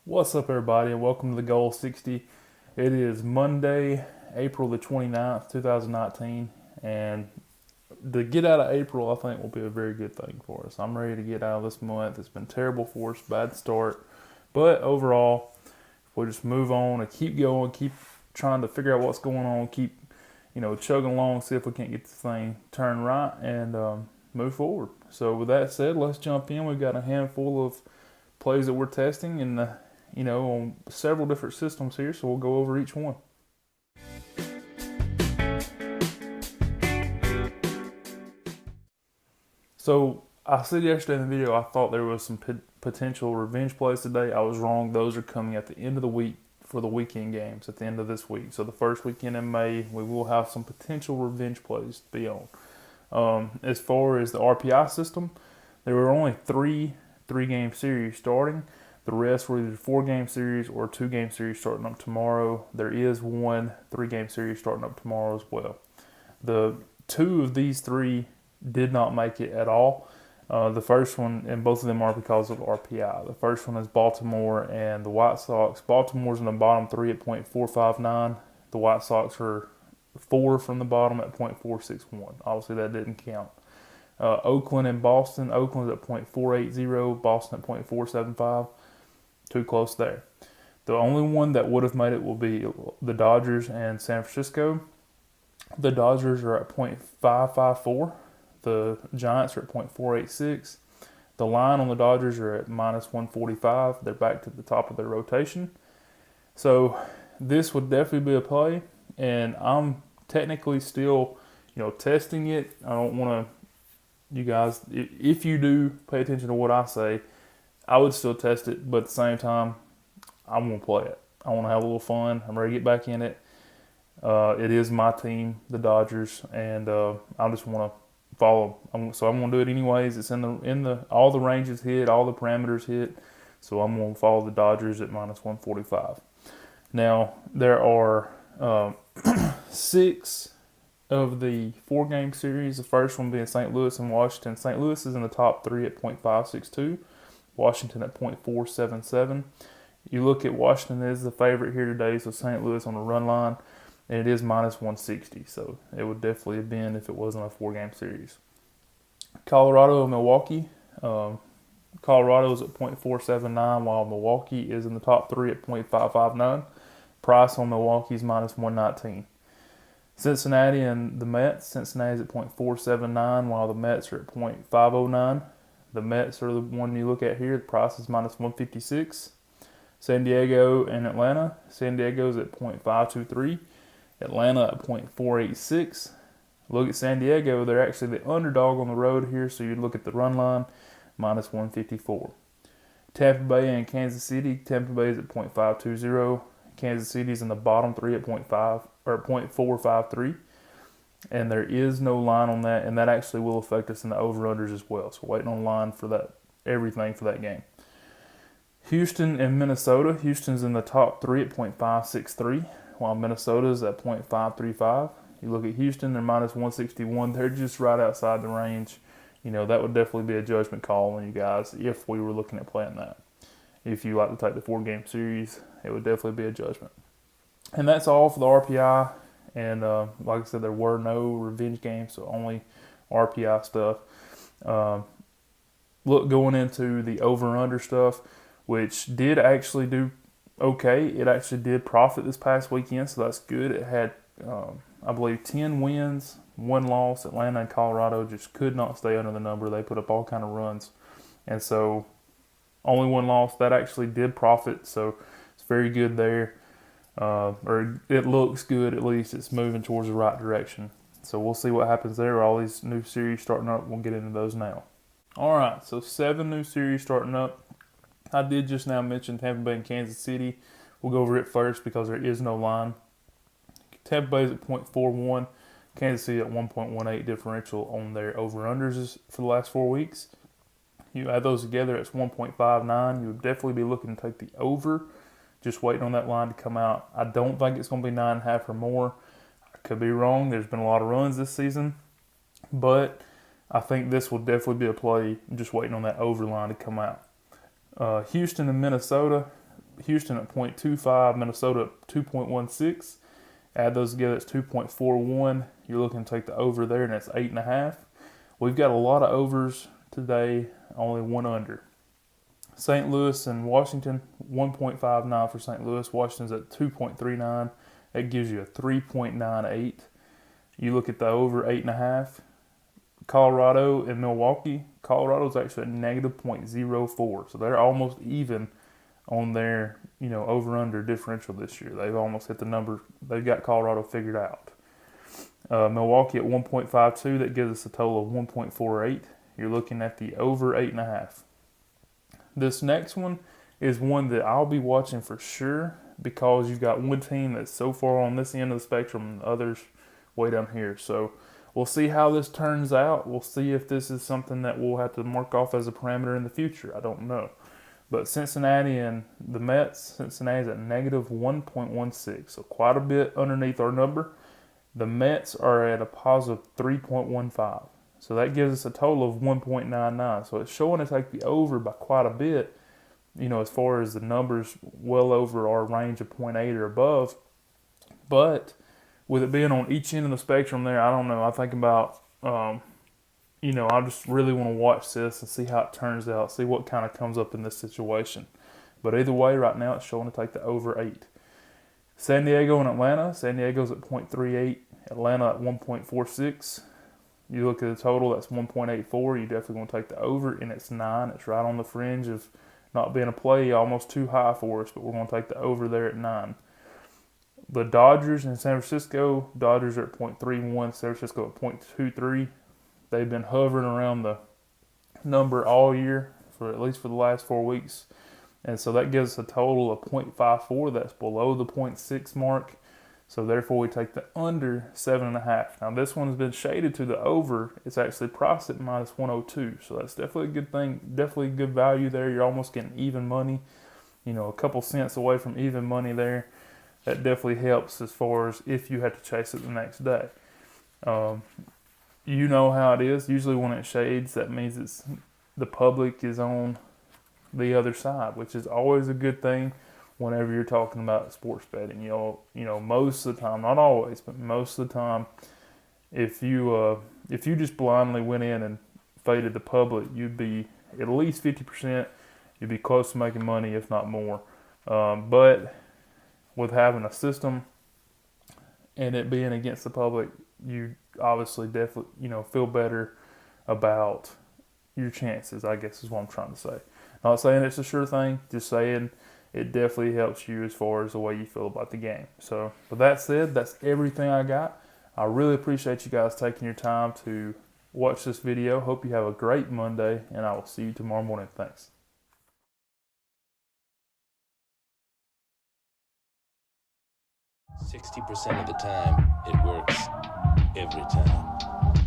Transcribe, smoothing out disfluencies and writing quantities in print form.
What's up, everybody, and welcome to the Goal60. It is Monday, April the 29th, 2019, and to get out of April, I think will be a very good thing for us. I'm ready to get out of this month. It's been terrible for us, bad start, but overall, if we just move on and keep going, keep trying to figure out what's going on, keep chugging along, see if we can't get this thing turned right and move forward. So with that said, let's jump in. We've got a handful of plays that we're testing and on several different systems here, so we'll go over each one. So I said yesterday in the video I thought there was some potential revenge plays today. I was wrong. Those are coming at the end of the week for the weekend games at the end of this week. So the first weekend in May, we will have some potential revenge plays to be on. As far as the RPI system, there were only three-game series starting. The rest were either 4-game series or 2-game series starting up tomorrow. There is one 3-game series starting up tomorrow as well. The two of these three did not make it at all. The first one, and both of them are because of RPI. The first one is Baltimore and the White Sox. Baltimore's in the bottom three at .459. The White Sox are 4 from the bottom at .461. Obviously, that didn't count. Oakland and Boston. Oakland's at .480. Boston at .475. Too close there. The only one that would have made it will be the Dodgers and San Francisco. The Dodgers are at .554. The Giants are at .486. The line on the Dodgers are at -145. They're back to the top of their rotation. So this would definitely be a play, and I'm technically still, testing it. I don't want to, you guys, if you do pay attention to what I say, I would still test it, but at the same time, I'm going to play it. I want to have a little fun. I'm ready to get back in it. It is my team, the Dodgers, and I just want to follow. So I'm going to do it anyways. It's in the all the ranges hit, all the parameters hit. So I'm going to follow the Dodgers at -145. Now, there are 6 of the 4-game series. The first one being St. Louis and Washington. St. Louis is in the top 3 at .562. Washington at .477. You look at Washington is the favorite here today, so St. Louis on the run line, and it is -160. So it would definitely have been if it wasn't a 4-game series. Colorado and Milwaukee. Colorado is at .479, while Milwaukee is in the top 3 at .559. Price on Milwaukee is -119. Cincinnati and the Mets. Cincinnati is at .479, while the Mets are at .509. The Mets are the one you look at here. The price is -156. San Diego and Atlanta. San Diego's at .523. Atlanta at .486. Look at San Diego. They're actually the underdog on the road here, so you'd look at the run line, -154. Tampa Bay and Kansas City. Tampa Bay is at .520. Kansas City's in the bottom 3 at .453. And there is no line on that, and that actually will affect us in the over-unders as well. So waiting on line for that, everything for that game. Houston and Minnesota. Houston's in the top 3 at .563, while Minnesota's at .535. You look at Houston, they're -161. They're just right outside the range. That would definitely be a judgment call on you guys if we were looking at playing that. If you like to take the 4-game series, it would definitely be a judgment. And that's all for the RPI. And like I said, there were no revenge games, so only RPI stuff. Going into the over-under stuff, which did actually do okay. It actually did profit this past weekend, so that's good. It had, I believe, 10 wins, 1 loss. Atlanta and Colorado just could not stay under the number. They put up all kind of runs. And so only 1 loss. That actually did profit, so it's very good there. Or it looks good, at least it's moving towards the right direction. So we'll see what happens there. All these new series starting up, we'll get into those now. All right, so 7 new series starting up. I did just now mention Tampa Bay and Kansas City. We'll go over it first because there is no line. Tampa Bay is at .41, Kansas City at 1.18 differential on their over-unders for the last 4 weeks. You add those together, it's 1.59. You would definitely be looking to take the over. Just waiting on that line to come out. I don't think it's going to be 9.5 or more. I could be wrong. There's been a lot of runs this season. But I think this will definitely be a play. I'm just waiting on that over line to come out. Houston and Minnesota. Houston at 0.25, Minnesota at 2.16. Add those together, it's 2.41. You're looking to take the over there, and it's 8.5. We've got a lot of overs today, only one under. St. Louis and Washington, 1.59 for St. Louis. Washington's at 2.39. That gives you a 3.98. You look at the over 8.5. Colorado and Milwaukee. Colorado's actually at negative 0.04. So they're almost even on their, over-under differential this year. They've almost hit the number. They've got Colorado figured out. Milwaukee at 1.52. That gives us a total of 1.48. You're looking at the over 8.5. This next one is one that I'll be watching for sure, because you've got one team that's so far on this end of the spectrum and the others way down here. So we'll see how this turns out. We'll see if this is something that we'll have to mark off as a parameter in the future. I don't know. But Cincinnati and the Mets, Cincinnati's at negative 1.16, so quite a bit underneath our number. The Mets are at a positive 3.15. So that gives us a total of 1.99. So it's showing to take the over by quite a bit, as far as the numbers well over our range of 0.8 or above. But with it being on each end of the spectrum there, I don't know. I think about, I just really want to watch this and see how it turns out, see what kind of comes up in this situation. But either way, right now it's showing to take the over 8. San Diego and Atlanta. San Diego's at 0.38. Atlanta at 1.46. You look at the total, that's 1.84. You definitely want to take the over, and it's 9. It's right on the fringe of not being a play, almost too high for us, but we're going to take the over there at 9. The Dodgers in San Francisco, Dodgers are at 0.31, San Francisco at 0.23. They've been hovering around the number all year, at least for the last 4 weeks. And so that gives us a total of 0.54. That's below the 0.6 mark. So therefore, we take the under 7.5. Now this one's been shaded to the over. It's actually priced at minus 102. So that's definitely a good thing. Definitely good value there. You're almost getting even money. A couple cents away from even money there. That definitely helps as far as if you had to chase it the next day. You know how it is. Usually when it shades, that means the public is on the other side, which is always a good thing. Whenever you're talking about sports betting, most of the time, not always, but most of the time, if you just blindly went in and faded the public, you'd be at least 50%. You'd be close to making money, if not more. But with having a system and it being against the public, you obviously definitely feel better about your chances, I guess is what I'm trying to say. Not saying it's a sure thing, just saying it definitely helps you as far as the way you feel about the game. So with that said, that's everything I got. I really appreciate you guys taking your time to watch this video. Hope you have a great Monday, and I will see you tomorrow morning. Thanks. 60% of the time, it works every time.